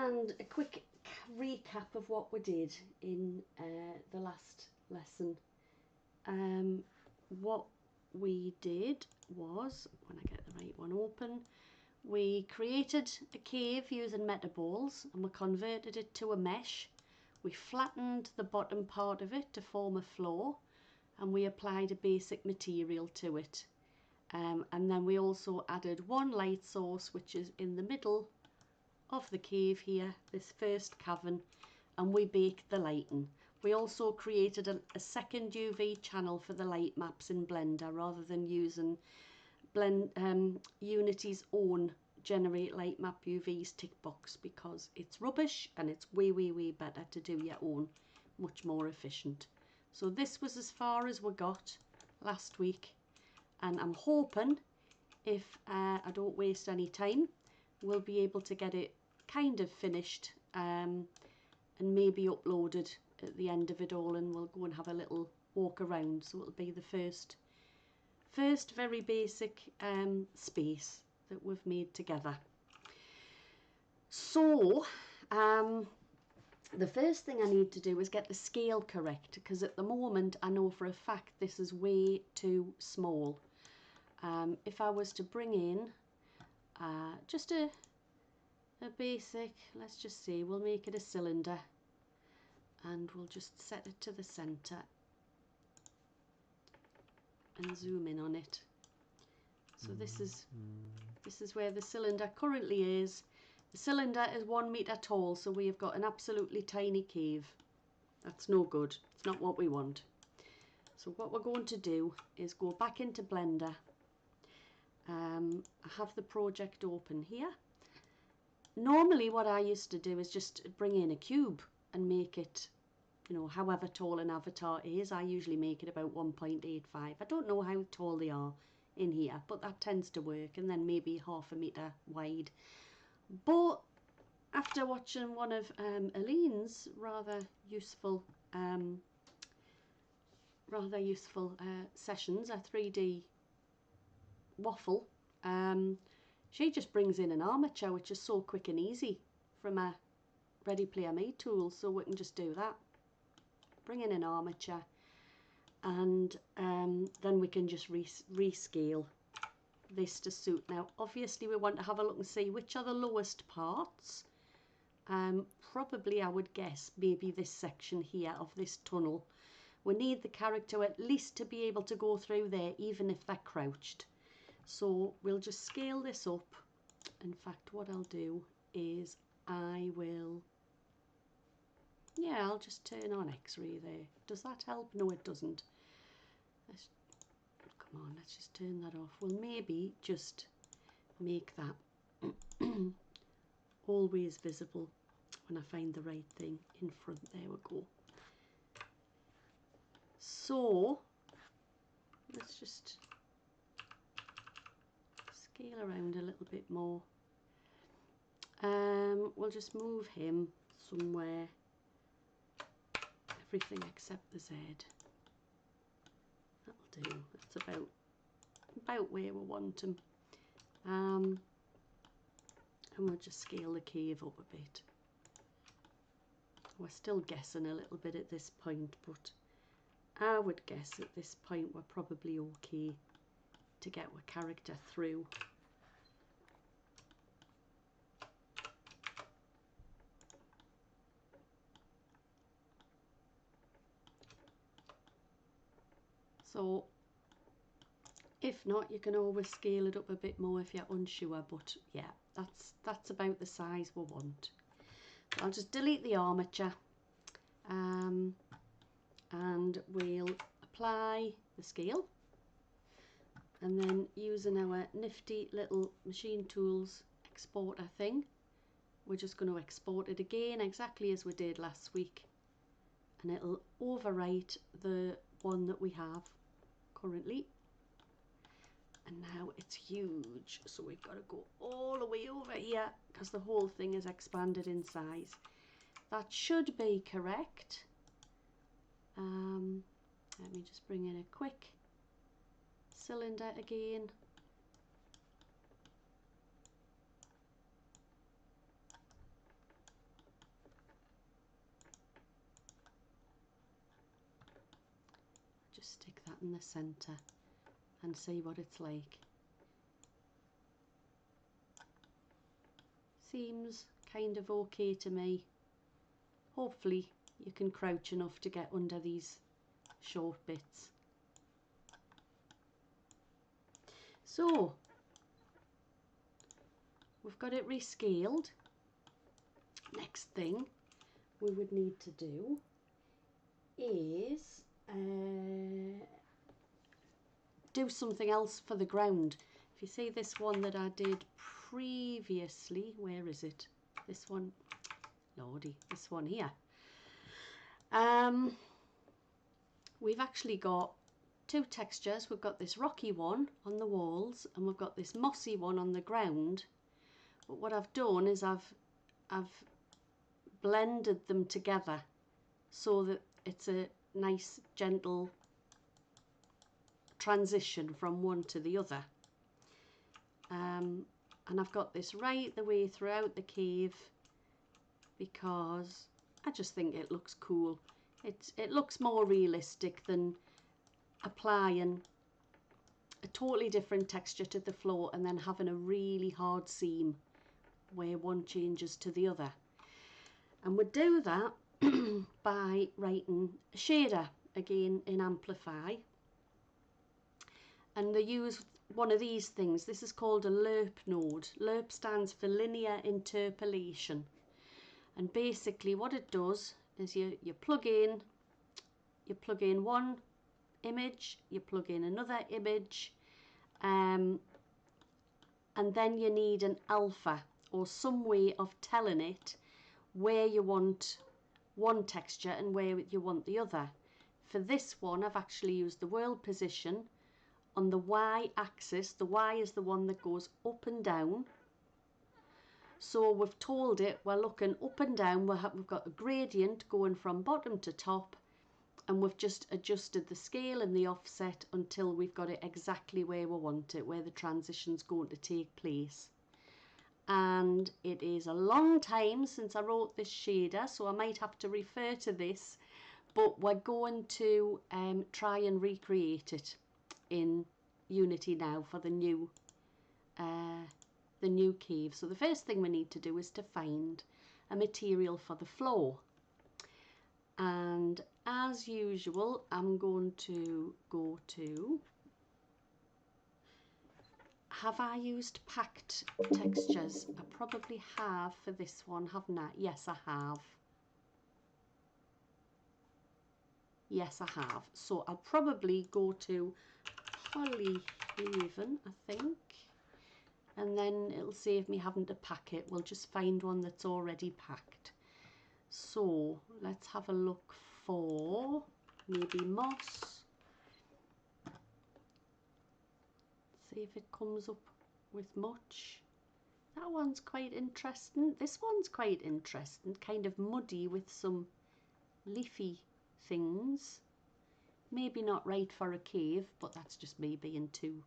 And a quick recap of what we did in the last lesson. What we did was, when I get the right one open, we created a cave using metaballs and we converted it to a mesh. We flattened the bottom part of it to form a floor and we applied a basic material to it. And then we also added one light source, which is in the middle of the cave here, this first cavern, and we baked the lighting. We also created a second UV channel for the light maps in Blender rather than using Unity's own generate light map UVs tick box, because it's rubbish and it's way better to do your own, much more efficient. So this was as far as we got last week, and I'm hoping if I don't waste any time, we'll be able to get it kind of finished and maybe uploaded at the end of it all, and we'll go and have a little walk around. So it'll be the first very basic space that we've made together. So the first thing I need to do is get the scale correct, because at the moment I know for a fact this is way too small. If I was to bring in just a basic, let's just say we'll make it a cylinder, and we'll just set it to the center and zoom in on it. So this is where the cylinder currently is. The cylinder is 1 meter tall, so we have got an absolutely tiny cave. That's no good. It's not what we want. So what we're going to do is go back into Blender. I have the project open here. Normally what I used to do is just bring in a cube and make it, you know, however tall an avatar is. I usually make it about 1.85. I don't know how tall they are in here, but that tends to work, and then maybe 1/2 meter wide. But after watching one of Aline's rather useful sessions, a 3D waffle, she just brings in an armature, which is so quick and easy from a Ready Player Me tool. So we can just do that, bring in an armature, and then we can just rescale this to suit. Now obviously we want to have a look and see which are the lowest parts. Probably I would guess maybe this section here of this tunnel. We need the character at least to be able to go through there, even if they're crouched. So we'll just scale this up. In fact, what I'll do is I'll just turn on X-ray there. Does that help? No, it doesn't. Come on, let's just turn that off. We'll maybe just make that always visible when I find the right thing in front. There we go. So let's just scale around a little bit more. We'll just move him somewhere, everything except the Z. That'll do. That's about where we want him. And we'll just scale the cave up a bit. We're still guessing a little bit at this point, but I would guess at this point we're probably okay to get our character through. So if not, you can always scale it up a bit more if you're unsure, but yeah, that's about the size we want. I'll just delete the armature, and we'll apply the scale, and then using our nifty little machine tools exporter thing, we're just going to export it again exactly as we did last week, and it'll overwrite the one that we have currently. And now it's huge, so we've got to go all the way over here because the whole thing is expanded in size. That should be correct. Let me just bring in a quick cylinder again. just stick that in the centre and see what it's like. Seems kind of okay to me. Hopefully you can crouch enough to get under these short bits. So we've got it rescaled. Next thing we would need to do is do something else for the ground. If you see this one that I did previously, where is it? This one, lordy, this one here. We've actually got two textures. We've got this rocky one on the walls and we've got this mossy one on the ground. But what I've done is I've blended them together so that it's a nice gentle transition from one to the other. And I've got this right the way throughout the cave because I just think it looks cool. It looks more realistic than applying a totally different texture to the floor and then having a really hard seam where one changes to the other. And we do that by writing a shader again in Amplify, and they use one of these things. This is called a lerp node. Lerp stands for linear interpolation, and basically what it does is you plug in one image, you plug in another image, and then you need an alpha or some way of telling it where you want one texture and where you want the other. For this one I've actually used the world position on the Y axis. The Y is the one that goes up and down. So we've told it we're looking up and down. We've got a gradient going from bottom to top, and we've just adjusted the scale and the offset until we've got it exactly where we want it, where the transition's going to take place. And it is a long time since I wrote this shader, so I might have to refer to this, but we're going to try and recreate it in Unity now for the new cave. So the first thing we need to do is to find a material for the floor, and as usual I'm going to go to, have I used packed textures? I probably have for this one, haven't I? Yes, I have. Yes, I have. So I'll probably go to Polyhaven, I think. And then it'll save me having to pack it. We'll just find one that's already packed. So let's have a look for maybe moss. See if it comes up with much. That one's quite interesting. This one's quite interesting, kind of muddy with some leafy things. Maybe not right for a cave, but that's just me being too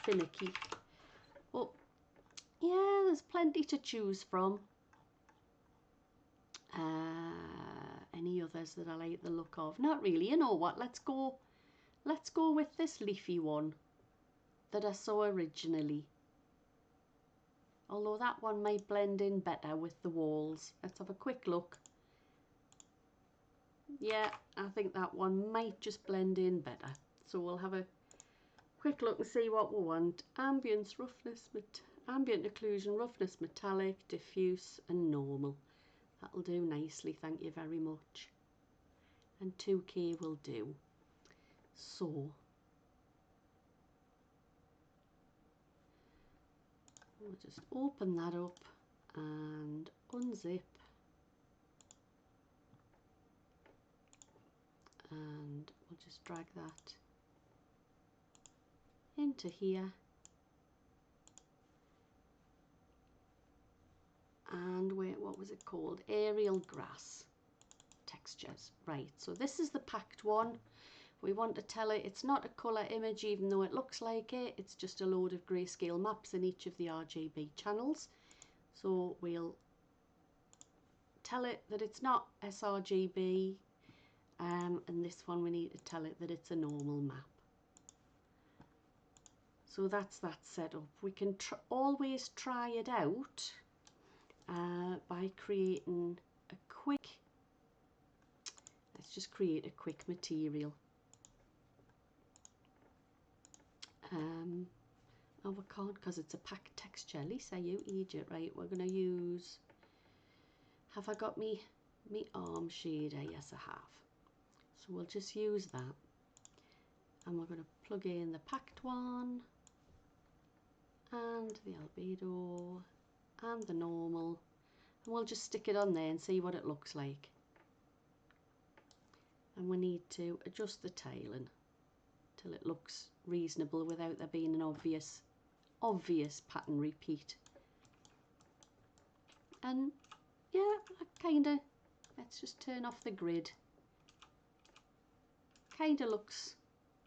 finicky. But yeah, there's plenty to choose from. Any others that I like the look of? Not really. You know what? Let's go with this leafy one that I saw originally. Although that one might blend in better with the walls. Let's have a quick look. Yeah, I think that one might just blend in better. So we'll have a quick look and see what we want. Ambience, roughness, ambient occlusion, roughness, metallic, diffuse and normal. That'll do nicely, thank you very much. And 2K will do. So we'll just open that up and unzip, and we'll just drag that into here. And wait, what was it called? Aerial grass textures. Right, so this is the packed one. We want to tell it it's not a colour image, even though it looks like it. It's just a load of grayscale maps in each of the RGB channels. So we'll tell it that it's not sRGB. and this one we need to tell it that it's a normal map. So that's that set up. We can always try it out by creating a quick, let's just create a quick material. Oh, we can't because it's a packed texture. Lisa, you idiot. Right, we're going to use, have I got me arm shader? Yes, I have. So we'll just use that. And we're going to plug in the packed one, and the albedo, and the normal. And we'll just stick it on there and see what it looks like. And we need to adjust the tiling till it looks reasonable without there being an obvious pattern repeat. And yeah, I kinda, let's just turn off the grid. Kinda looks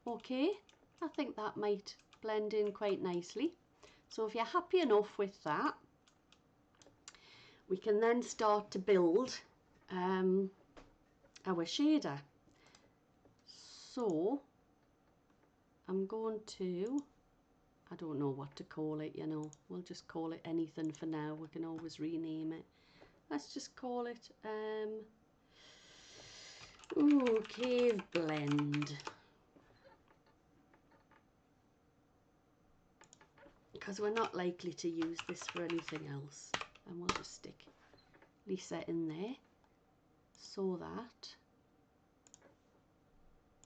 okay. I think that might blend in quite nicely. So if you're happy enough with that, we can then start to build our shader. So I'm going to, I don't know what to call it, you know, we'll just call it anything for now. We can always rename it. Let's just call it Cave Blend, because we're not likely to use this for anything else. And we'll just stick Lisa in there so that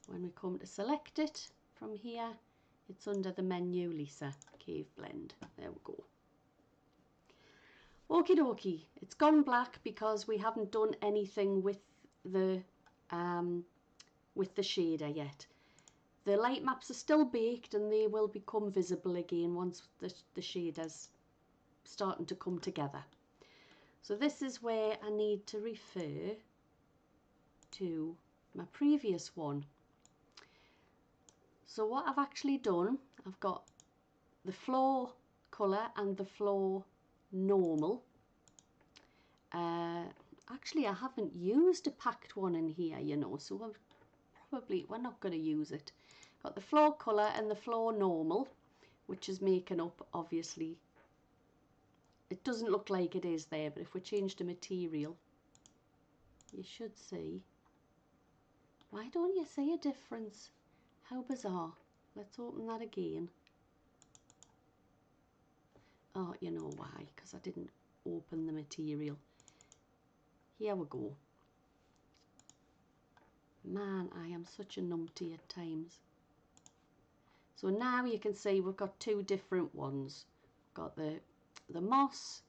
when we come to select it from here, it's under the menu Lisa Cave Blend. There we go. Okie dokie, it's gone black because we haven't done anything with the shader yet. The light maps are still baked and they will become visible again once the shader's starting to come together. So this is where I need to refer to my previous one. So what I've actually done, I've got the floor colour and the floor normal. Actually, I haven't used a packed one in here, you know, so we're not going to use it. Got the floor colour and the floor normal, which is making up, obviously. It doesn't look like it is there, but if we change the material, you should see. Why don't you see a difference? How bizarre. Let's open that again. Oh, you know why, because I didn't open the material. Here we go. Man, I am such a numpty at times. So now you can see we've got two different ones. We've got the moss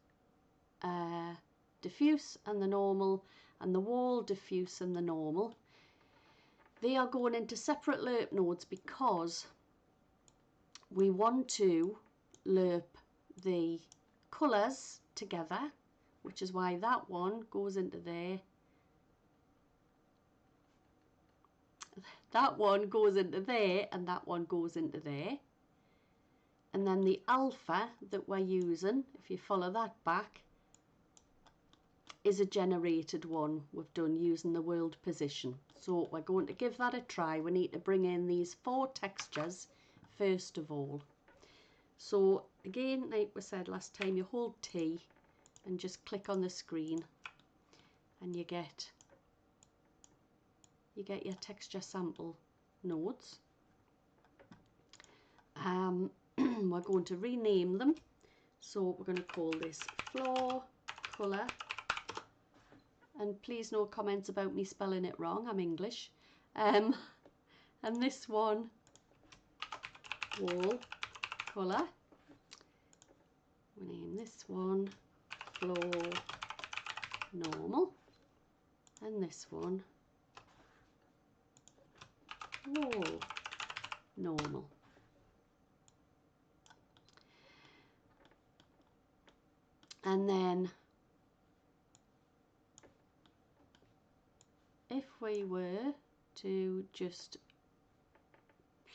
diffuse and the normal, and the wall diffuse and the normal. They are going into separate lerp nodes because we want to lerp the colours together, which is why that one goes into there. That one goes into there and that one goes into there. And then the alpha that we're using, if you follow that back, is a generated one we've done using the world position. So we're going to give that a try. We need to bring in these 4 textures first of all. So again, like we said last time, you hold T and just click on the screen and you get your texture sample nodes. We're going to rename them. So we're going to call this floor colour. And please no comments about me spelling it wrong, I'm English. And this one, wall colour. We name this one floor normal. And this one, wall normal. And then if we were to just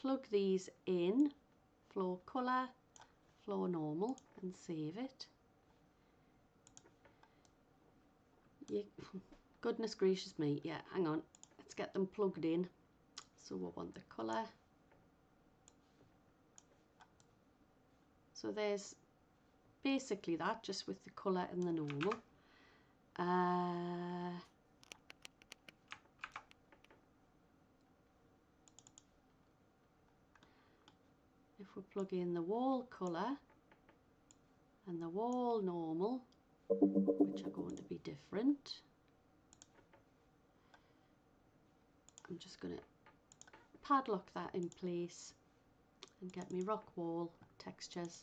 plug these in, floor colour, floor normal, and save it. Goodness gracious me, yeah, hang on. Let's get them plugged in. So we want the colour. So there's basically that, just with the colour and the normal. If we plug in the wall colour and the wall normal, which are going to be different, I'm just going to padlock that in place and get me rock wall textures.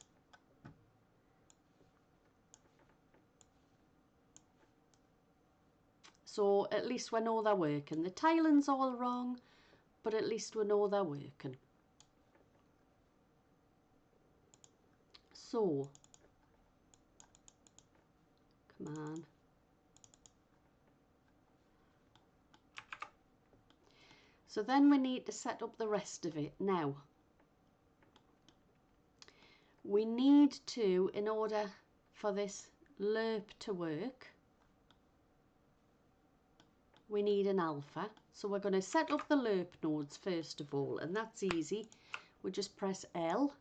So at least we know they're working. The tiling's all wrong, but at least we know they're working. So, come on. So then we need to set up the rest of it. Now, we need to, in order for this lerp to work, we need an alpha. So we're going to set up the lerp nodes first of all, and that's easy. We just press L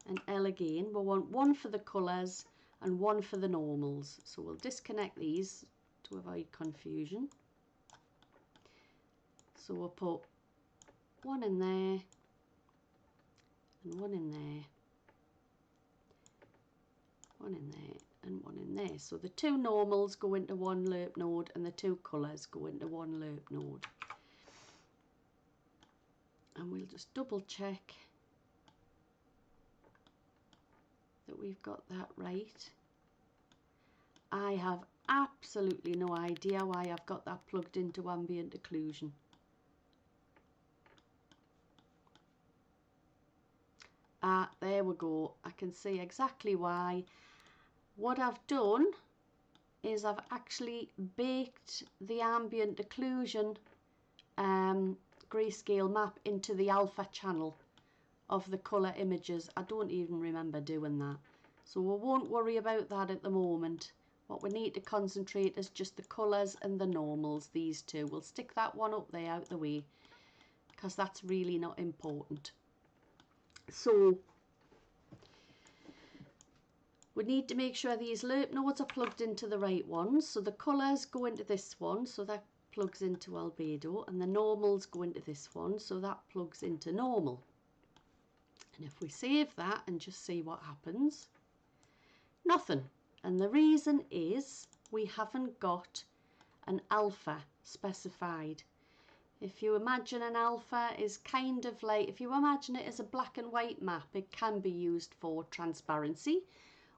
and L again. We want one for the colours and one for the normals. So we'll disconnect these to avoid confusion. So we'll put one in there and one in there, one in there and one in there. So the two normals go into one lerp node and the two colours go into one lerp node. And we'll just double check that we've got that right. I have absolutely no idea why I've got that plugged into ambient occlusion. Ah, there we go. I can see exactly why. What I've done is I've actually baked the ambient occlusion grayscale map into the alpha channel of the colour images. I don't even remember doing that. So we won't worry about that at the moment. What we need to concentrate is just the colours and the normals, these two. We'll stick that one up there out the way because that's really not important. So we need to make sure these lerp nodes are plugged into the right ones. So the colours go into this one, so that plugs into albedo, and the normals go into this one, so that plugs into normal. And if we save that and just see what happens, nothing. And the reason is we haven't got an alpha specified. If you imagine an alpha is kind of like, if you imagine it as a black and white map, it can be used for transparency,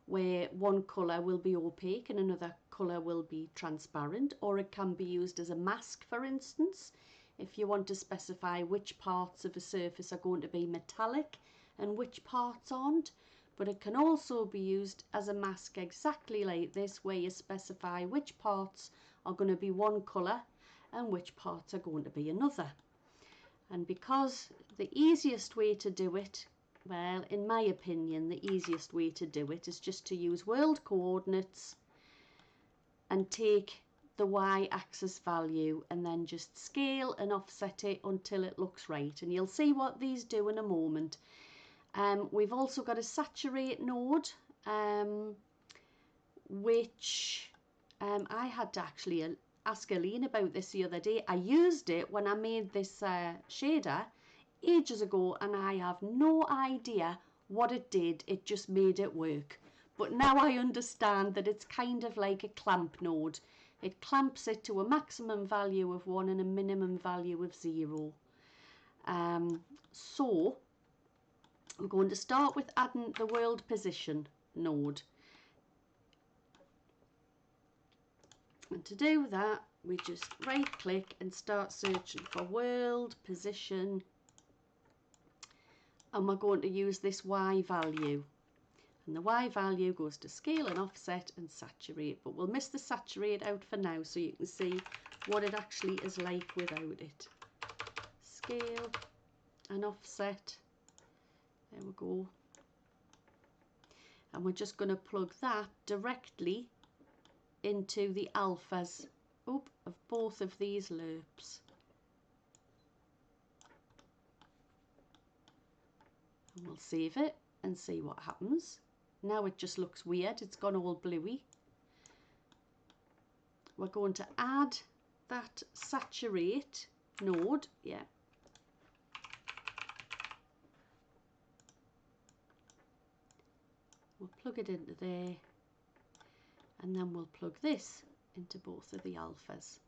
where one colour will be opaque and another colour will be transparent, or it can be used as a mask, for instance, if you want to specify which parts of a surface are going to be metallic and which parts aren't. But it can also be used as a mask exactly like this, where you specify which parts are going to be one colour and which parts are going to be another. And because the easiest way to do it, well, in my opinion, the easiest way to do it is just to use world coordinates and take the y-axis value and then just scale and offset it until it looks right. And you'll see what these do in a moment. We've also got a saturate node, which I had to actually ask Aline about this the other day. I used it when I made this shader ages ago, and I have no idea what it did. It just made it work. But now I understand that it's kind of like a clamp node. It clamps it to a maximum value of 1 and a minimum value of 0. So we're going to start with adding the world position node. And to do that, we just right click and start searching for world position. And we're going to use this Y value. And the Y value goes to scale and offset and saturate. But we'll miss the saturate out for now so you can see what it actually is like without it. Scale and offset. There we go. And we're just going to plug that directly into the alphas of both of these lerps. And we'll save it and see what happens. Now it just looks weird, it's gone all bluey. We're going to add that saturate node, yeah. We'll plug it into there, and then we'll plug this into both of the alphas.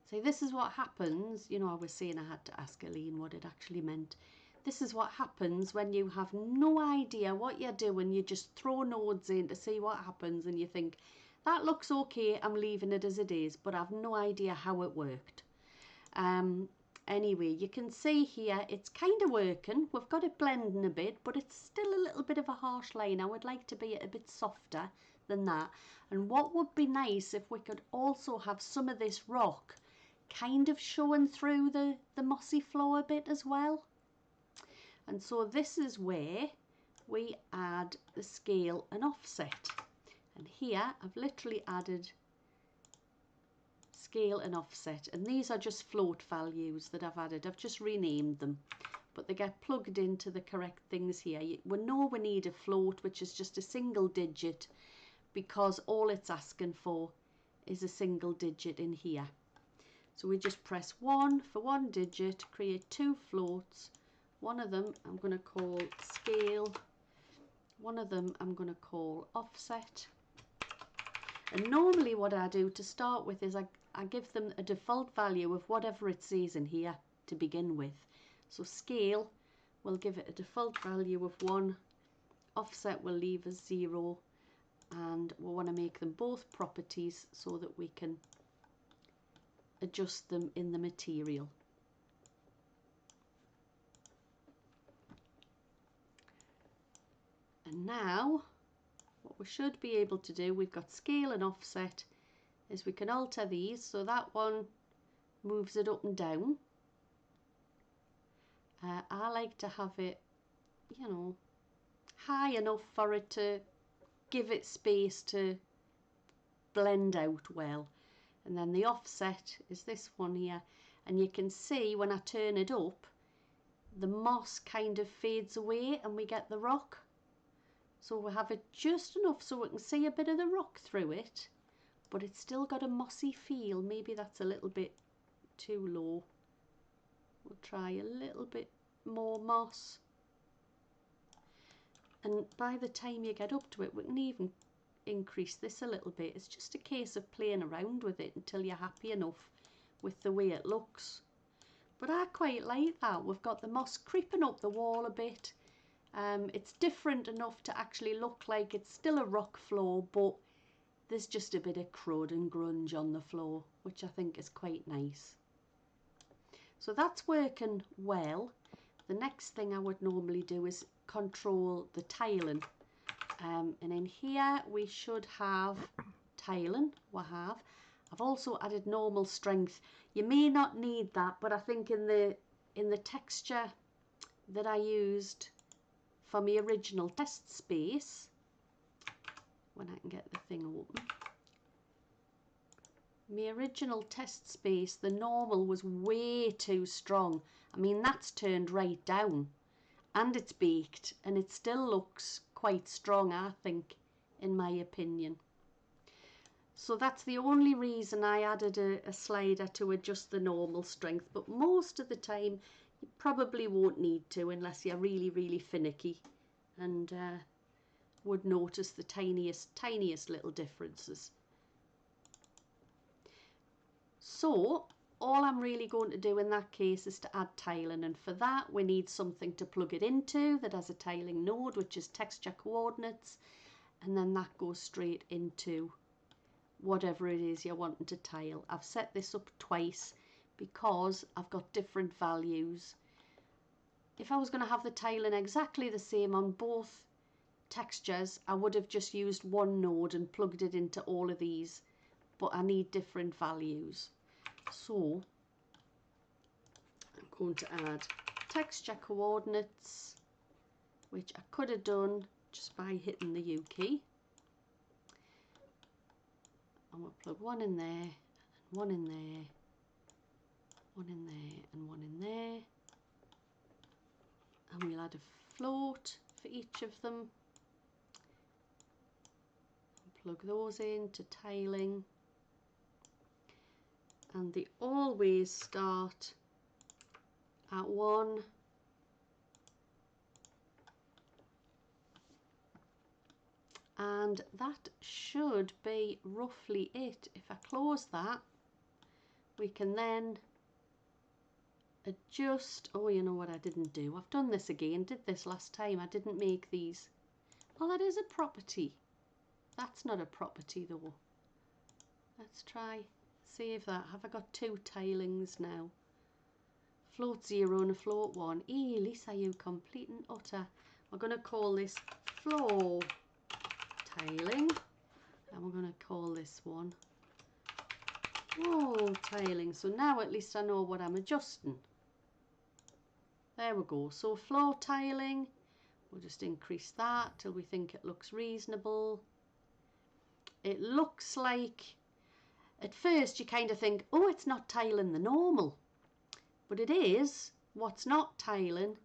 See, this is what happens, you know, I was saying I had to ask Aline what it actually meant. This is what happens when you have no idea what you're doing. You just throw nodes in to see what happens and you think, that looks okay, I'm leaving it as it is, but I've no idea how it worked. Anyway, you can see here it's kind of working. We've got it blending a bit, but it's still a little bit of a harsh line. I would like to be a bit softer than that. And what would be nice if we could also have some of this rock kind of showing through the mossy floor a bit as well. And so this is where we add the scale and offset. And here I've literally added scale and offset, and these are just float values that I've added. I've just renamed them, but they get plugged into the correct things here. We know we need a float, which is just a single digit, because all it's asking for is a single digit in here. So we just press 1 for one digit, create two floats. One of them I'm going to call scale, one of them I'm going to call offset. And normally what I do to start with is I give them a default value of whatever it says in here to begin with. So scale, we'll give it a default value of 1, offset will leave as 0, and we want to make them both properties so that we can adjust them in the material. And now what we should be able to do, we've got scale and offset, is we can alter these. So that one moves it up and down. I like to have it, you know, high enough for it to give it space to blend out well. And then the offset is this one here, and you can see when I turn it up, the moss kind of fades away and we get the rock. So we have it just enough so we can see a bit of the rock through it, but it's still got a mossy feel. Maybe that's a little bit too low. We'll try a little bit more moss. And by the time you get up to it, we can even increase this a little bit. It's just a case of playing around with it until you're happy enough with the way it looks. But I quite like that. We've got the moss creeping up the wall a bit. It's different enough to actually look like it's still a rock floor, but there's just a bit of crud and grunge on the floor, which I think is quite nice. So that's working well. The next thing I would normally do is control the tiling. And in here we should have tiling. I've also added normal strength. You may not need that, but I think in the texture that I used for my original test space, when I can get the thing open, my original test space, the normal was way too strong. I mean, that's turned right down and it's baked and it still looks quite strong, I think, in my opinion. So that's the only reason I added a slider to adjust the normal strength, but most of the time you probably won't need to unless you're really, really finicky and would notice the tiniest little differences. So all I'm really going to do in that case is to add tiling, and for that we need something to plug it into that has a tiling node, which is texture coordinates, and then that goes straight into whatever it is you're wanting to tile. I've set this up twice because I've got different values. If I was going to have the tiling exactly the same on both textures, I would have just used one node and plugged it into all of these, but I need different values. So I'm going to add texture coordinates, which I could have done just by hitting the U key. And we'll plug one in there, and one in there, one in there and one in there, and we'll add a float for each of them. Plug those into tiling, and they always start at 1 and that should be roughly it. If I close that, we can then adjust. Oh, you know what I didn't do? I've done this again. Did this last time. I didn't make these. Oh, that is a property. That's not a property though. Let's try save that. Have I got 2 tilings now? Float 0 and a float 1. Lisa, you complete and utter. We're going to call this floor tiling, and we're going to call this one wall tiling. So now at least I know what I'm adjusting. There we go. So floor tiling, we'll just increase that till we think it looks reasonable. It looks like, at first you kind of think, oh, it's not tiling the normal, but it is. What's not tiling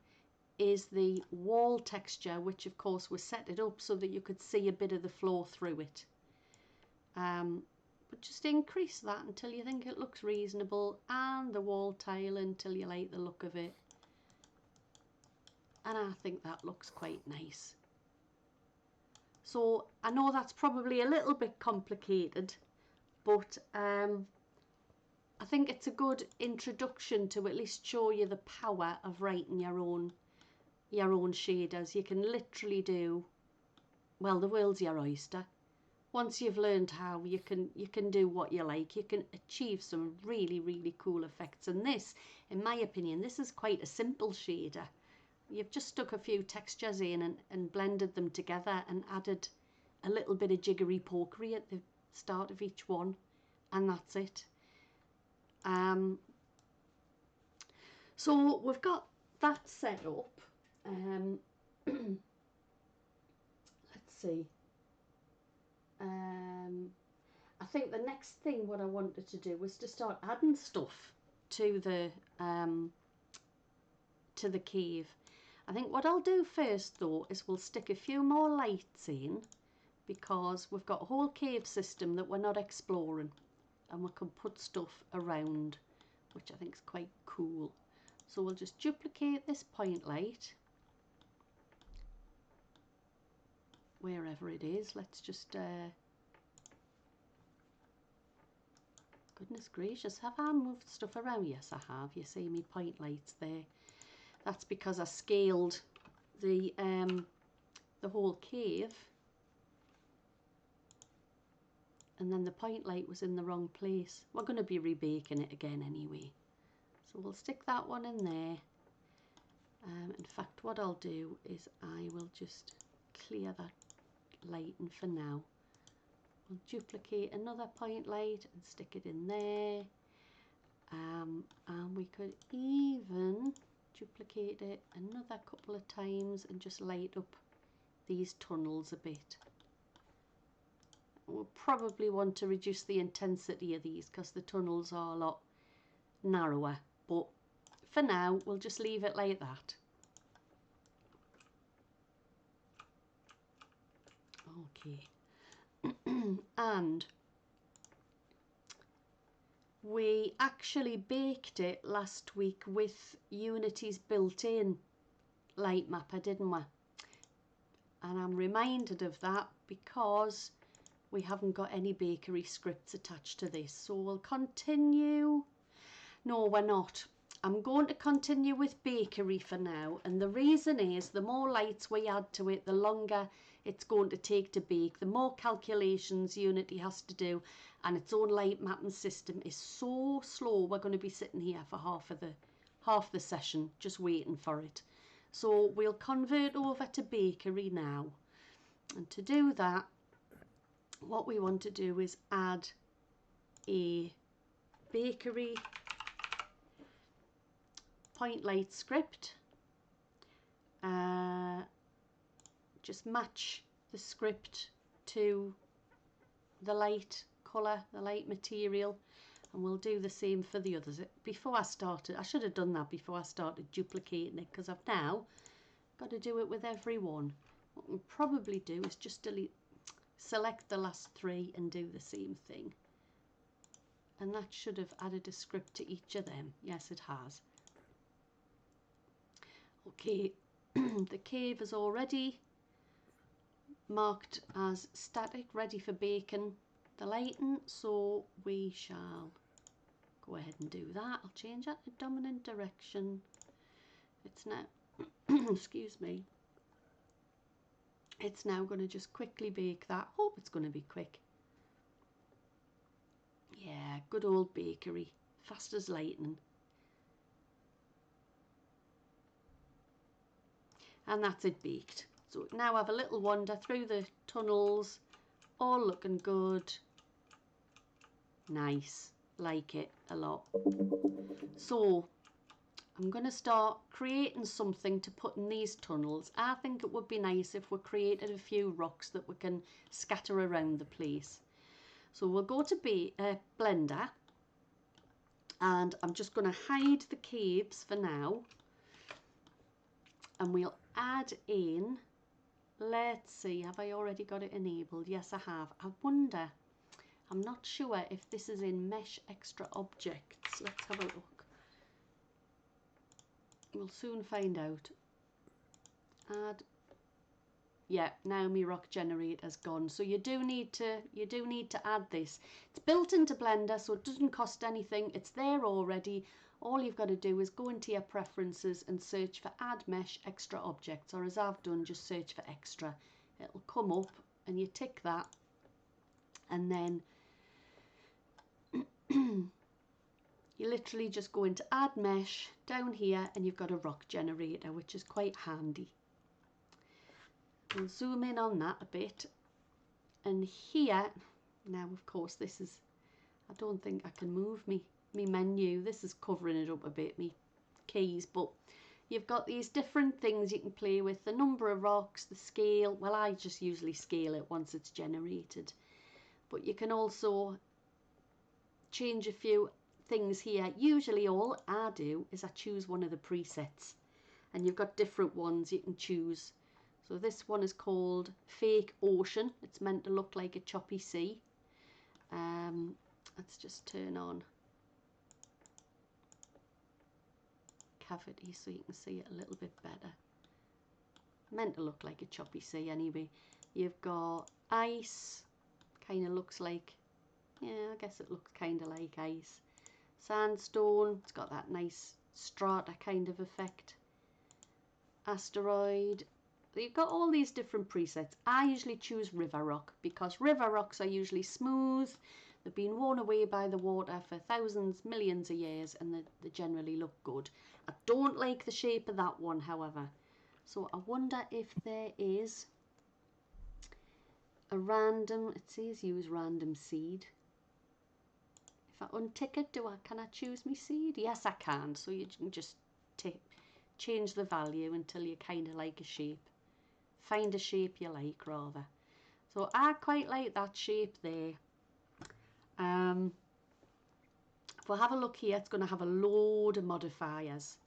is the wall texture, which of course we set it up so that you could see a bit of the floor through it. But just increase that until you think it looks reasonable, and the wall tiling until you like the look of it. And I think that looks quite nice. So I know that's probably a little bit complicated, but I think it's a good introduction to at least show you the power of writing your own shaders. You can literally do, well, the world's your oyster. Once you've learned how, you can do what you like. You can achieve some really, really cool effects. And this, in my opinion, this is quite a simple shader. You've just stuck a few textures in and blended them together and added a little bit of jiggery pokery at the start of each one, and that's it. So we've got that set up. Let's see. I think the next thing what I wanted to do was to start adding stuff to the cave. I think what I'll do first though is we'll stick a few more lights in, because we've got a whole cave system that we're not exploring, and we can put stuff around, which I think is quite cool. So we'll just duplicate this point light wherever it is. Let's just goodness gracious, have I moved stuff around? Yes, I have. You see me point lights there. That's because I scaled the whole cave, and then the point light was in the wrong place. We're going to be rebaking it again anyway. So we'll stick that one in there. In fact, what I'll do is I will just clear that lighting for now. We'll duplicate another point light and stick it in there. And we could even duplicate it another couple of times and just light up these tunnels a bit. We'll probably want to reduce the intensity of these because the tunnels are a lot narrower, but for now we'll just leave it like that. Okay. And we actually baked it last week with Unity's built-in light mapper, didn't we? And I'm reminded of that because we haven't got any bakery scripts attached to this. So we'll continue. No, we're not. I'm going to continue with bakery for now. And the reason is the more lights we add to it, the longer it's going to take to bake. The more calculations Unity has to do. And its own light mapping system is so slow. We're going to be sitting here for half the session just waiting for it. So we'll convert over to bakery now. And to do that, what we want to do is add a bakery point light script. Just match the script to the light colour, the light material. and we'll do the same for the others. Before I started, I should have done that before I started duplicating it, because I've now got to do it with every one. What we'll probably do is just select the last 3 and do the same thing. And that should have added a script to each of them. Yes, it has. Okay, the cave is already marked as static, ready for baking the lighting, so we shall go ahead and do that. I'll change that to dominant direction. It's now, excuse me, it's now going to just quickly bake that. Hope it's going to be quick. Yeah, good old bakery, fast as lightning. And that's it baked. So now have a little wander through the tunnels, all looking good. Nice, like it a lot. So I'm going to start creating something to put in these tunnels. I think it would be nice if we created a few rocks that we can scatter around the place. So we'll go to Blender, and I'm just going to hide the caves for now, and we'll add in, let's see, have I already got it enabled? Yes, I have. I wonder, I'm not sure if this is in Mesh Extra Objects. Let's have a look. We'll soon find out. Add. Yeah, now my rock generator's gone. So you do need to add this. It's built into Blender, so it doesn't cost anything. It's there already. All you've got to do is go into your preferences and search for Add Mesh Extra Objects, or as I've done, just search for Extra. It'll come up and you tick that, and then you literally just go into Add Mesh down here and you've got a rock generator, which is quite handy. We'll zoom in on that a bit, and here, now of course this is, I don't think I can move me menu, this is covering it up a bit, me keys, but you've got these different things you can play with, the number of rocks, the scale. Well, I just usually scale it once it's generated, but you can also change a few things here. Usually all I do is I choose one of the presets, and you've got different ones you can choose. So this one is called Fake Ocean. It's meant to look like a choppy sea. Let's just turn on cavity so you can see it a little bit better. Meant to look like a choppy sea anyway. You've got ice, kind of looks like, yeah, I guess it looks kind of like ice. Sandstone, it's got that nice strata kind of effect. Asteroid. You've got all these different presets. I usually choose river rock because river rocks are usually smooth. They've been worn away by the water for thousands, millions of years, and they generally look good. I don't like the shape of that one, however. So I wonder if there is a random, it says use random seed. If I untick it, can I choose my seed? Yes, I can. So you can just change the value until you kind of like a shape. Find a shape you like, rather. So I quite like that shape there. If we have a look here, it's going to have a load of modifiers.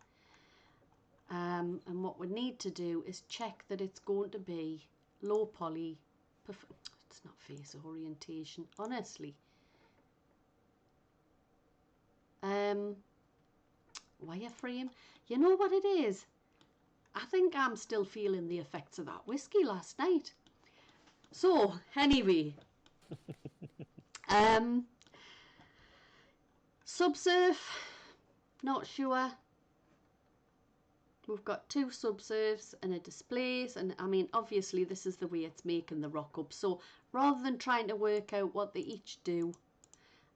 And what we need to do is check that it's going to be low poly. It's not face orientation, honestly. Wireframe. You know what it is? I think I'm still feeling the effects of that whiskey last night. So, anyway. Subsurf, not sure. We've got 2 subsurfs and a displace, and I mean, obviously this is the way it's making the rock up. So rather than trying to work out what they each do,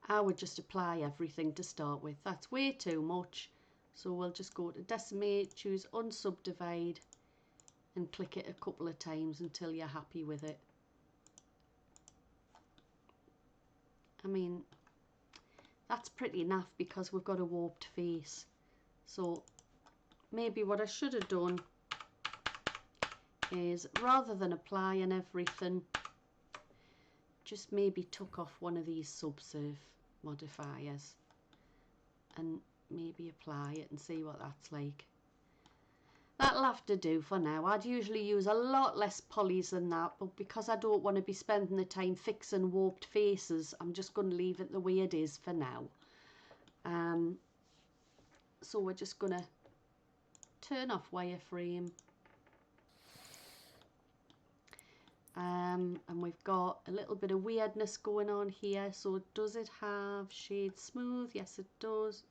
I would just apply everything to start with. That's way too much. So we'll just go to decimate, choose unsubdivide, and click it a couple of times until you're happy with it. I mean, that's pretty naff because we've got a warped face. So maybe what I should have done is, rather than applying everything, just maybe took off one of these subsurf modifiers. and maybe apply it and see what that's like. That'll have to do for now. I'd usually use a lot less polys than that, but because I don't want to be spending the time fixing warped faces, I'm just going to leave it the way it is for now. So we're just going to turn off wireframe. And we've got a little bit of weirdness going on here. So does it have shade smooth? Yes, it does.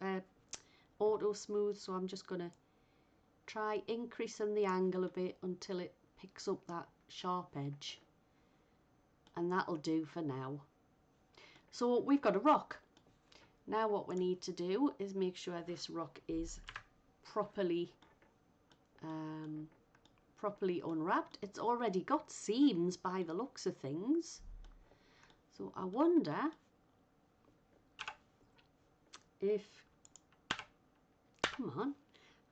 Auto smooth. So I'm just going to try increasing the angle a bit until it picks up that sharp edge. And that'll do for now. So we've got a rock. Now what we need to do is make sure this rock is properly unwrapped. It's already got seams by the looks of things. So I wonder if, come on,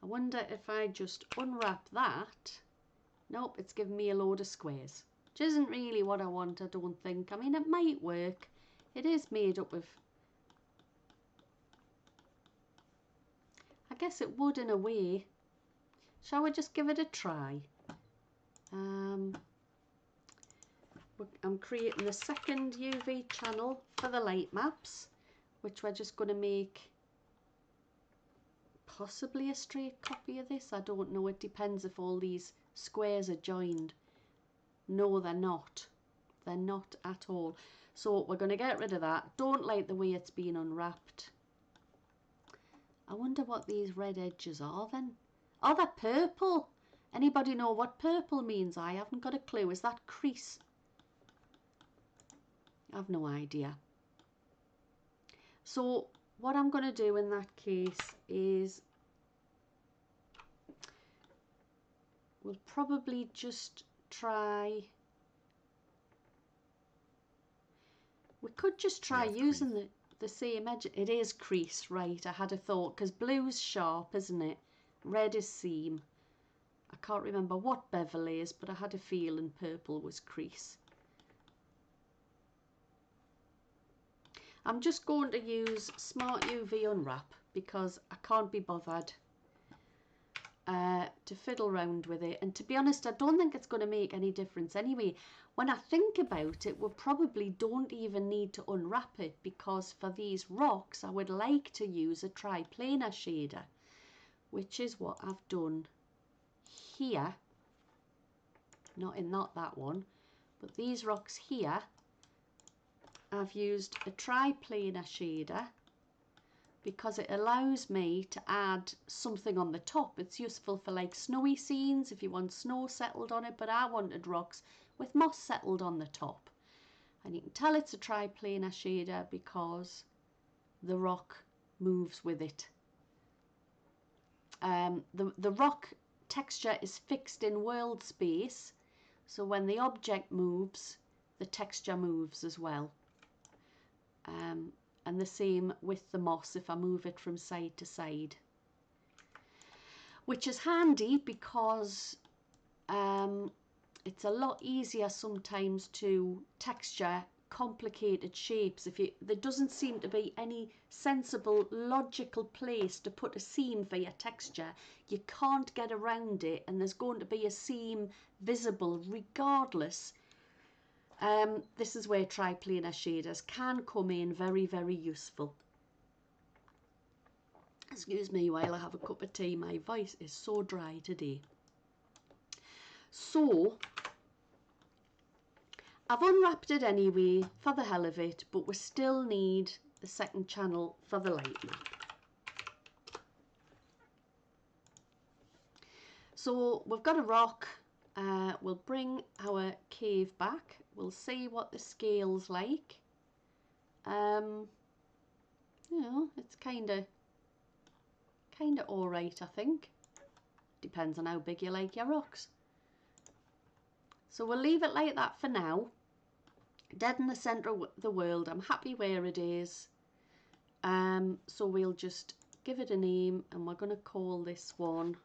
I wonder if I just unwrap that. Nope, it's giving me a load of squares, which isn't really what I want, I don't think. I mean, it might work. It is made up of, I guess it would in a way. Shall we just give it a try? I'm creating the second UV channel for the light maps, which we're just going to make possibly a straight copy of this. I don't know, it depends if all these squares are joined. No, they're not. They're not at all. So we're going to get rid of that. Don't like the way it's been unwrapped. I wonder what these red edges are then. Oh, they're purple. Anybody know what purple means? I haven't got a clue. Is that crease? I've no idea. So what I'm going to do in that case is we'll probably just try, we could just try using the same edge. It is crease, right? I had a thought, because blue's sharp, isn't it? Red is seam. I can't remember what bevel is, but I had a feeling purple was crease. I'm just going to use Smart UV Unwrap because I can't be bothered to fiddle around with it. And to be honest, I don't think it's going to make any difference anyway. When I think about it, we probably don't even need to unwrap it, because for these rocks, I would like to use a triplanar shader, which is what I've done here. Not that one, but these rocks here, I've used a triplanar shader because it allows me to add something on the top. It's useful for like snowy scenes if you want snow settled on it, but I wanted rocks with moss settled on the top. And you can tell it's a triplanar shader because the rock moves with it. The rock texture is fixed in world space, so when the object moves, the texture moves as well. And the same with the moss if I move it from side to side, which is handy because it's a lot easier sometimes to texture complicated shapes. There doesn't seem to be any sensible logical place to put a seam for your texture, you can't get around it, and there's going to be a seam visible regardless. This is where triplanar shaders can come in very, very useful. Excuse me while I have a cup of tea, my voice is so dry today. So I've unwrapped it anyway for the hell of it, but we still need the second channel for the light map. So we've got a rock. We'll bring our cave back. We'll see what the scale's like. You know, it's kind of all right, I think. Depends on how big you like your rocks. So we'll leave it like that for now. Dead in the centre of the world. I'm happy where it is. So we'll just give it a name, and we're going to call this one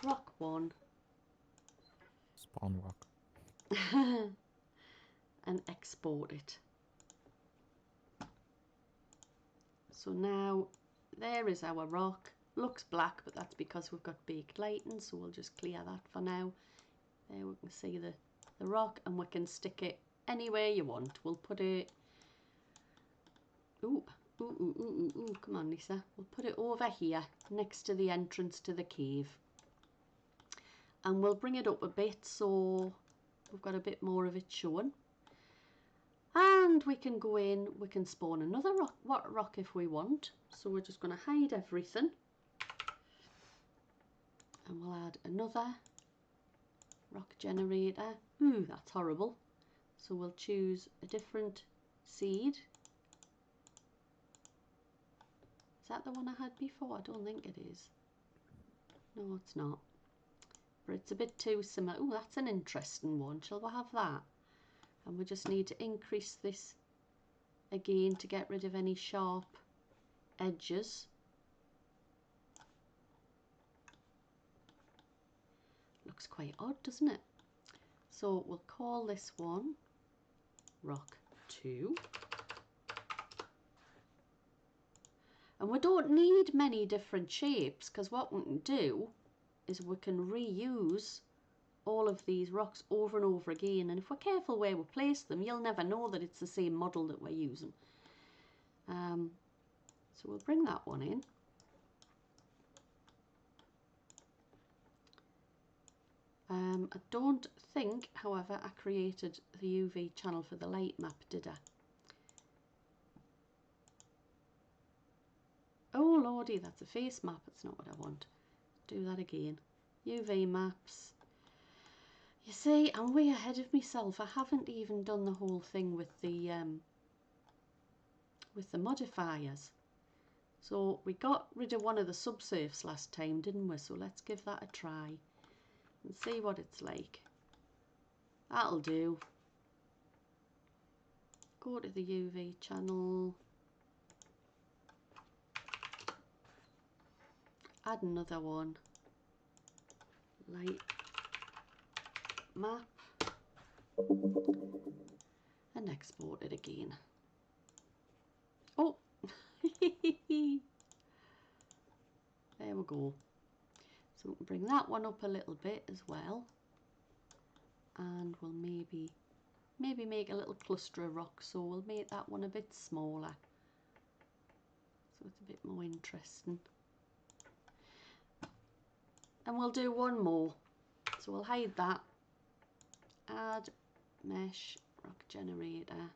Rock 1. Spawn rock. And export it. So now there is our rock. Looks black, but that's because we've got baked lighting, so we'll just clear that for now. There we can see the rock, and we can stick it anywhere you want. We'll put it, come on Lisa, we'll put it over here next to the entrance to the cave, and we'll bring it up a bit so we've got a bit more of it showing. And we can go in, we can spawn another rock if we want. So we're just going to hide everything, and we'll add another rock generator. Ooh, that's horrible. So we'll choose a different seed. Is that the one I had before? I don't think it is. No, it's not. But it's a bit too similar. Oh, that's an interesting one. Shall we have that? And we just need to increase this again to get rid of any sharp edges. Looks quite odd, doesn't it? So we'll call this one Rock 2. And we don't need many different shapes, because what we can do is we can reuse all of these rocks over and over again, and if we're careful where we place them, you'll never know that it's the same model that we're using. So we'll bring that one in. I don't think, however, I created the UV channel for the light map, did I? Oh lordy, that's a face map. It's not what I want. Do that again. UV maps. You see, I'm way ahead of myself. I haven't even done the whole thing with the modifiers. So we got rid of one of the subsurfs last time, didn't we? So let's give that a try and see what it's like. That'll do. Go to the UV channel. Add another one. Light map. And export it again. Oh! There we go. So we can bring that one up a little bit as well. And we'll maybe make a little cluster of rocks, so we'll make that one a bit smaller, so it's a bit more interesting. And we'll do one more, so we'll hide that. Add mesh rock generator,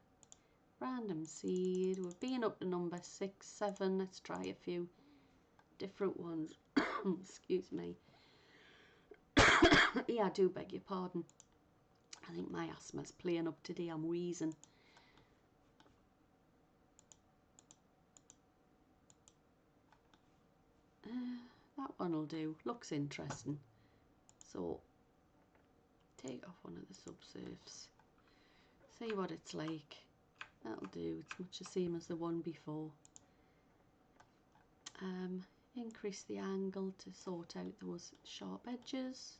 random seed. We've been up to number 6, 7. Let's try a few different ones. Excuse me. Yeah, I do beg your pardon. I think my asthma's playing up today. I'm wheezing. That one will do. Looks interesting. So take off one of the subsurfs. See what it's like. That'll do. It's much the same as the one before. Increase the angle to sort out those sharp edges.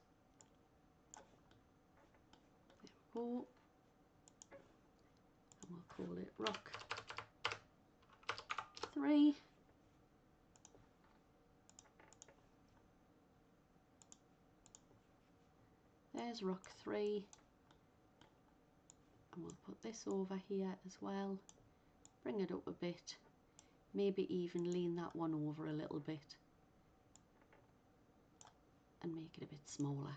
There we go. And we'll call it Rock 3. There's Rock 3. And we'll put this over here as well. Bring it up a bit. Maybe even lean that one over a little bit. And make it a bit smaller.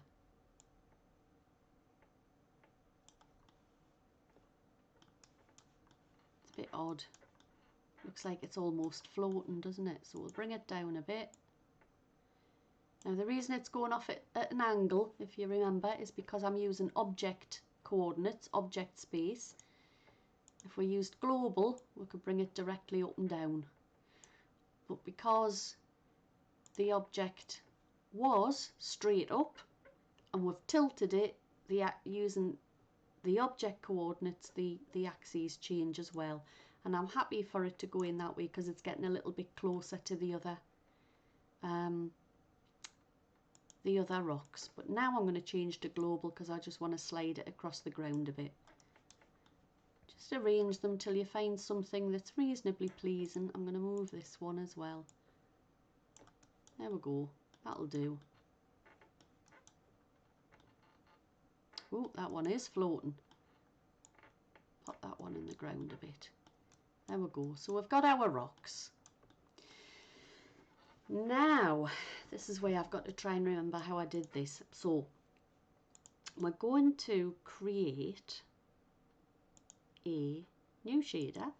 It's a bit odd. Looks like it's almost floating, doesn't it? So we'll bring it down a bit. Now the reason it's going off at an angle, if you remember, is because I'm using object coordinates, object space. If we used global, we could bring it directly up and down. But because the object was straight up and we've tilted it, using the object coordinates, the axes change as well. And I'm happy for it to go in that way because it's getting a little bit closer to the other rocks. But now I'm going to change to global because I just want to slide it across the ground a bit. Just arrange them till you find something that's reasonably pleasing. I'm going to move this one as well. There we go. That'll do. Oh, that one is floating. Put that one in the ground a bit. There we go. So we've got our rocks. Now, this is where I've got to try and remember how I did this. So, we're going to create a new shader.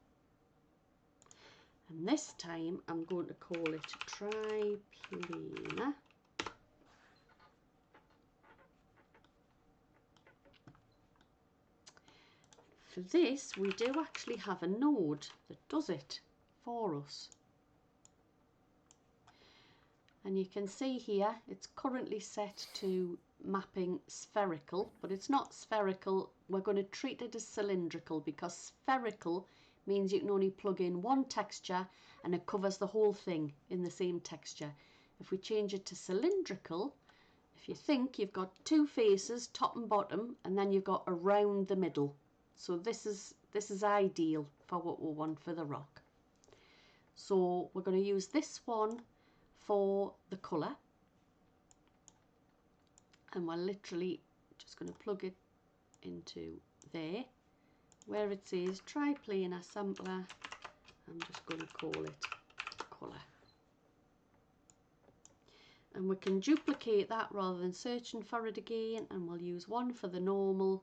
And this time, I'm going to call it triplanar. For this, we do actually have a node that does it for us. And you can see here, it's currently set to mapping spherical, but it's not spherical. We're going to treat it as cylindrical because spherical means you can only plug in one texture and it covers the whole thing in the same texture. If we change it to cylindrical, if you think you've got two faces, top and bottom, and then you've got around the middle. So this is ideal for what we want for the rock. So we're going to use this one for the colour, and we're literally just going to plug it into there where it says triplanar sampler. I'm just going to call it colour, and we can duplicate that rather than searching for it again, and we'll use one for the normal,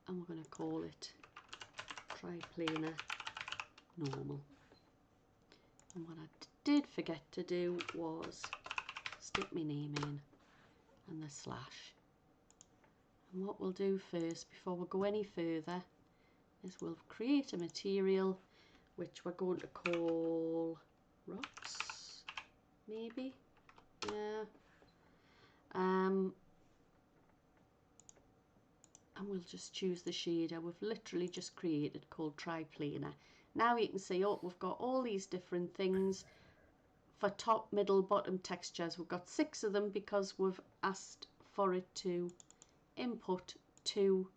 and we're going to call it triplanar normal. And what I did forget to do was stick my name in and the slash. And what we'll do first, before we go any further, is we'll create a material which we're going to call rocks, maybe. Yeah. And we'll just choose the shader we've literally just created called triplanar. Now you can see, oh, we've got all these different things for top, middle, bottom textures. We've got 6 of them because we've asked for it to input two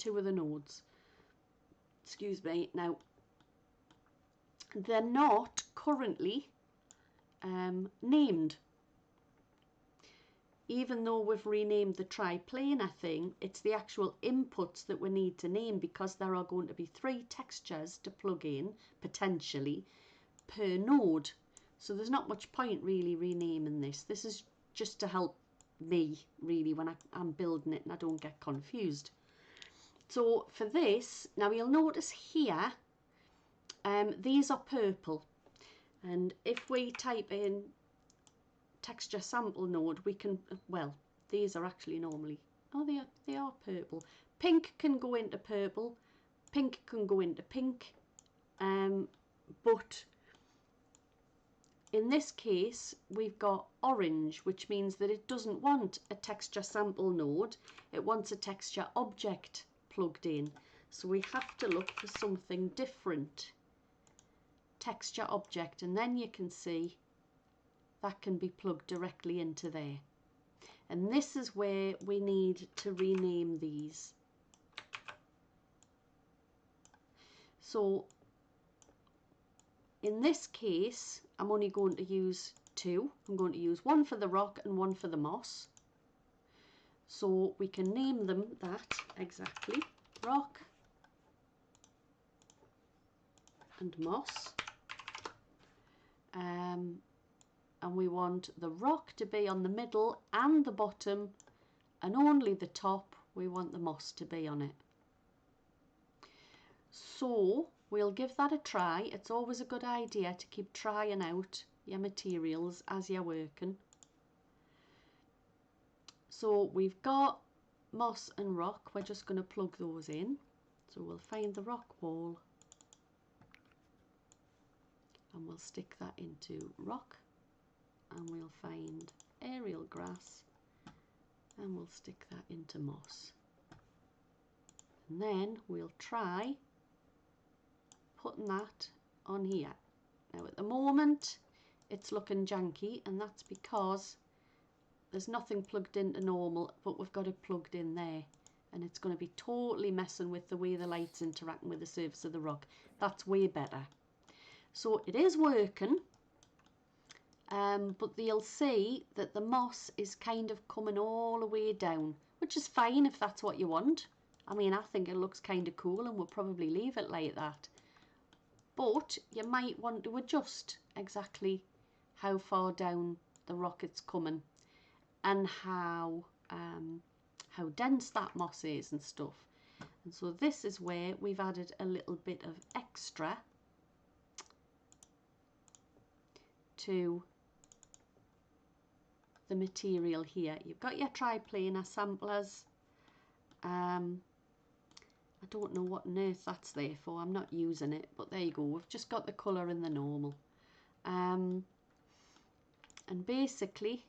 of the nodes. Excuse me. Now, they're not currently named. Even though we've renamed the triplanar thing, it's the actual inputs that we need to name, because there are going to be 3 textures to plug in, potentially, per node. So there's not much point really renaming this. This is just to help me, really, when I'm building it and I don't get confused. So for this, now you'll notice here, these are purple. And if we type in texture sample node, we can, well, these are actually normally, oh, they are purple. Pink can go into purple, pink can go into pink, but in this case we've got orange, which means that it doesn't want a texture sample node, it wants a texture object plugged in. So we have to look for something different. Texture object, and then you can see that can be plugged directly into there. And this is where we need to rename these. So in this case, I'm only going to use 2. I'm going to use one for the rock and one for the moss. So we can name them that exactly, rock and moss. And we want the rock to be on the middle and the bottom, and only the top. We want the moss to be on it. So we'll give that a try. It's always a good idea to keep trying out your materials as you're working. So we've got moss and rock. We're just going to plug those in. So we'll find the rock wall and we'll stick that into rock. And we'll find aerial grass and we'll stick that into moss. And then we'll try putting that on here. Now at the moment it's looking janky, and that's because there's nothing plugged into normal, but we've got it plugged in there, and it's going to be totally messing with the way the light's interacting with the surface of the rock. That's way better. So it is working. but you'll see that the moss is kind of coming all the way down, which is fine if that's what you want. I mean, I think it looks kind of cool and we'll probably leave it like that. But you might want to adjust exactly how far down the rock it's coming and how dense that moss is and stuff. And so this is where we've added a little bit of extra to the material here. You've got your triplanar samplers. I don't know what on earth that's there for. I'm not using it, but there you go. We've just got the colour in the normal. And basically,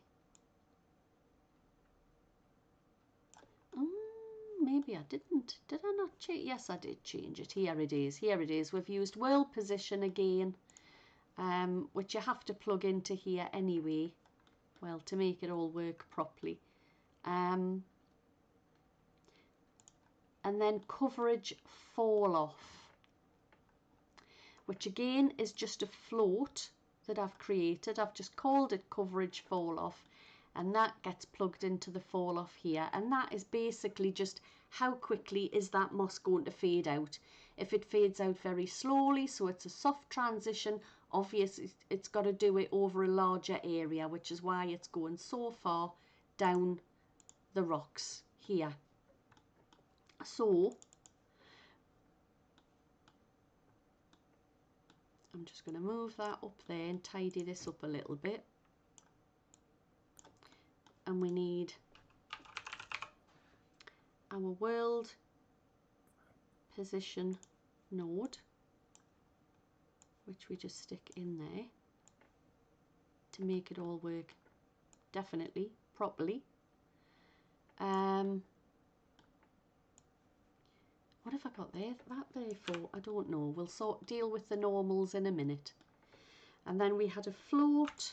maybe I didn't. Did I not change? Yes, I did change it. Here it is. Here it is. We've used world position again, which you have to plug into here anyway. Well, to make it all work properly. And then coverage fall off, which again is just a float that I've created. I've just called it coverage fall off, and that gets plugged into the fall off here, and that is basically just how quickly is that moss going to fade out. If it fades out very slowly, so it's a soft transition, obviously it's got to do it over a larger area, which is why it's going so far down the rocks here. So I'm just going to move that up there and tidy this up a little bit. And we need our world position node, which we just stick in there to make it all work definitely properly. What have I got that there for? I don't know. We'll deal with the normals in a minute. And then we had a float,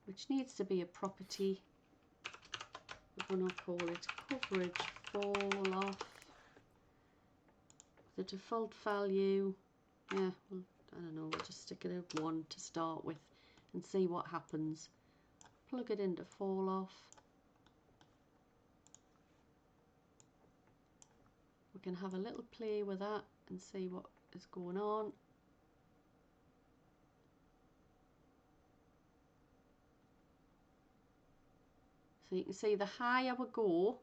which needs to be a property. We're going to call it coverage fall off. The default value, yeah, well, I don't know, we'll just stick it at 1 to start with and see what happens. Plug it into fall off. We can have a little play with that and see what is going on. So you can see the higher we go,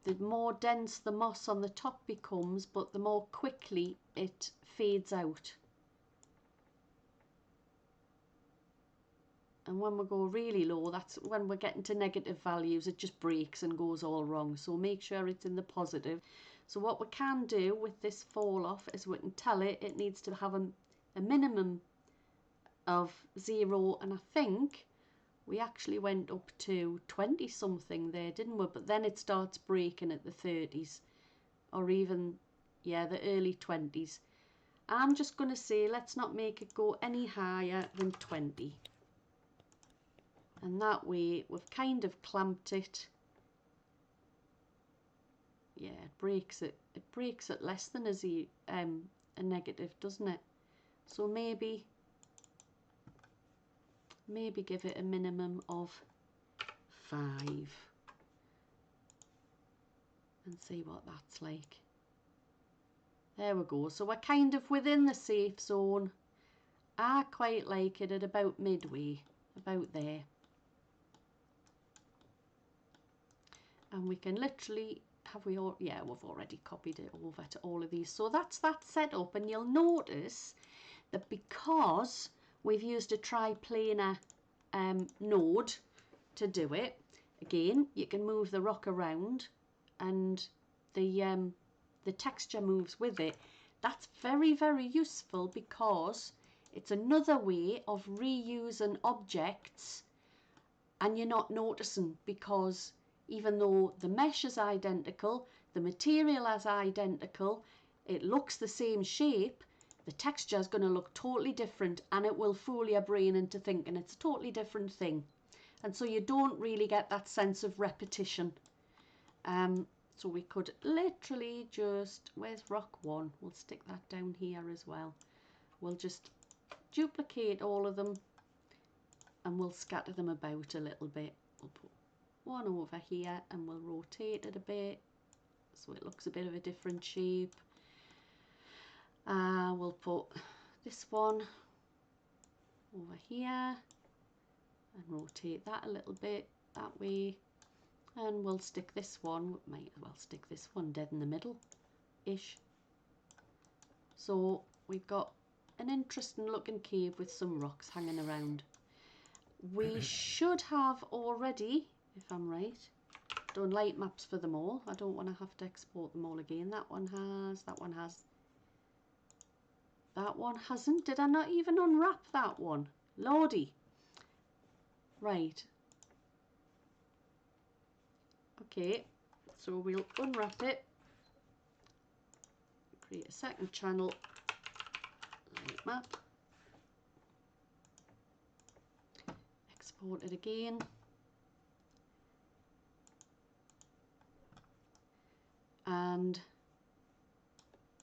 the more dense the moss on the top becomes, but the more quickly it fades out. And when we go really low, that's when we're getting to negative values, it just breaks and goes all wrong. So make sure it's in the positive. So what we can do with this fall off is we can tell it needs to have a minimum of 0, and I think we actually went up to 20 something there, didn't we? But then it starts breaking at the 30s, or even, yeah, the early 20s. I'm just going to say let's not make it go any higher than 20. And that way we've kind of clamped it. Yeah, it breaks at less than a negative, doesn't it? So maybe give it a minimum of 5 and see what that's like. There we go. So we're kind of within the safe zone. I quite like it at about midway, about there. And we can literally, yeah, we've already copied it over to all of these. So that's that set up, and you'll notice that because we've used a triplanar node to do it, again, you can move the rock around and the texture moves with it. That's very, very useful because it's another way of reusing objects and you're not noticing, because even though the mesh is identical, the material is identical, it looks the same shape, the texture is going to look totally different, and it will fool your brain into thinking it's a totally different thing. And so you don't really get that sense of repetition. So we could literally just, where's rock 1? We'll stick that down here as well. We'll just duplicate all of them and we'll scatter them about a little bit. We'll put one over here and we'll rotate it a bit so it looks a bit of a different shape. We'll put this one over here and rotate that a little bit that way, and we'll stick this one, might as well stick this one dead in the middle ish. So we've got an interesting looking cave with some rocks hanging around. We should have already, if I'm right, done light maps for them all. I don't want to have to export them all again. That one has, that one has, that one hasn't. Did I not even unwrap that one? Lordy. Right. Okay, so we'll unwrap it, create a second channel, light map, export it again, and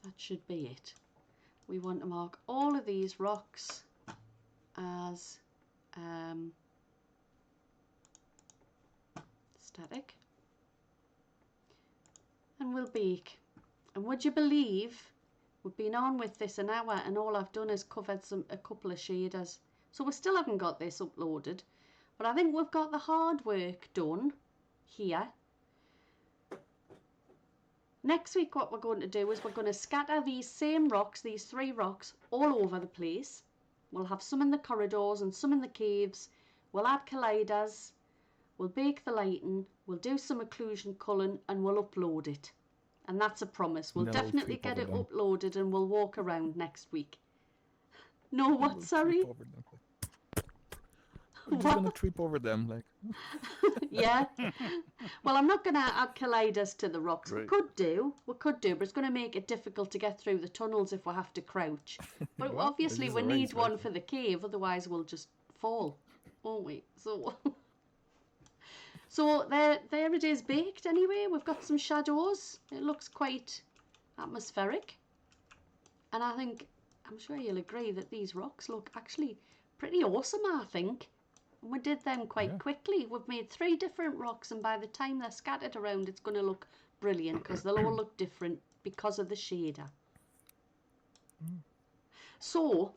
that should be it. We want to mark all of these rocks as static, and we'll bake. And would you believe we've been on with this an hour and all I've done is covered a couple of shaders, so we still haven't got this uploaded, but I think we've got the hard work done here. Next week what we're going to do is we're going to scatter these same rocks, these 3 rocks, all over the place. We'll have some in the corridors and some in the caves. We'll add colliders, we'll bake the lighting, we'll do some occlusion culling, and we'll upload it. And that's a promise. We'll definitely get it uploaded and we'll walk around next week. No, what, sorry? We're just gonna trip over them, like. Yeah. Well, I'm not going to add colliders to the rocks. Right. We could do, but it's going to make it difficult to get through the tunnels if we have to crouch. But Well, obviously this is we a need race, one right? for the cave, otherwise we'll just fall, won't we? So, so there it is baked anyway. We've got some shadows. It looks quite atmospheric. And I think, I'm sure you'll agree that these rocks look actually pretty awesome, I think. And we did them quite quickly. We've made 3 different rocks, and by the time they're scattered around, it's going to look brilliant because they'll all look different because of the shader. So,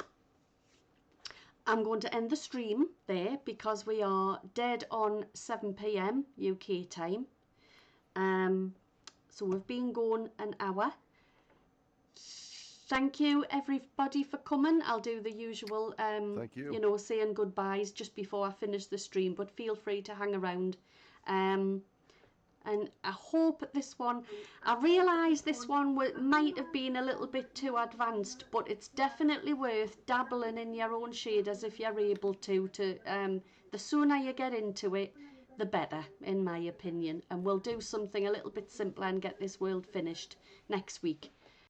I'm going to end the stream there because we are dead on 7 PM UK time. So we've been going an hour. Thank you everybody for coming. I'll do the usual Thank you. you know, saying goodbyes just before I finish the stream, but feel free to hang around. And I hope this one, I realise this one might have been a little bit too advanced, but it's definitely worth dabbling in your own shaders if you're able to the sooner you get into it, the better, in my opinion. And we'll do something a little bit simpler and get this world finished next week.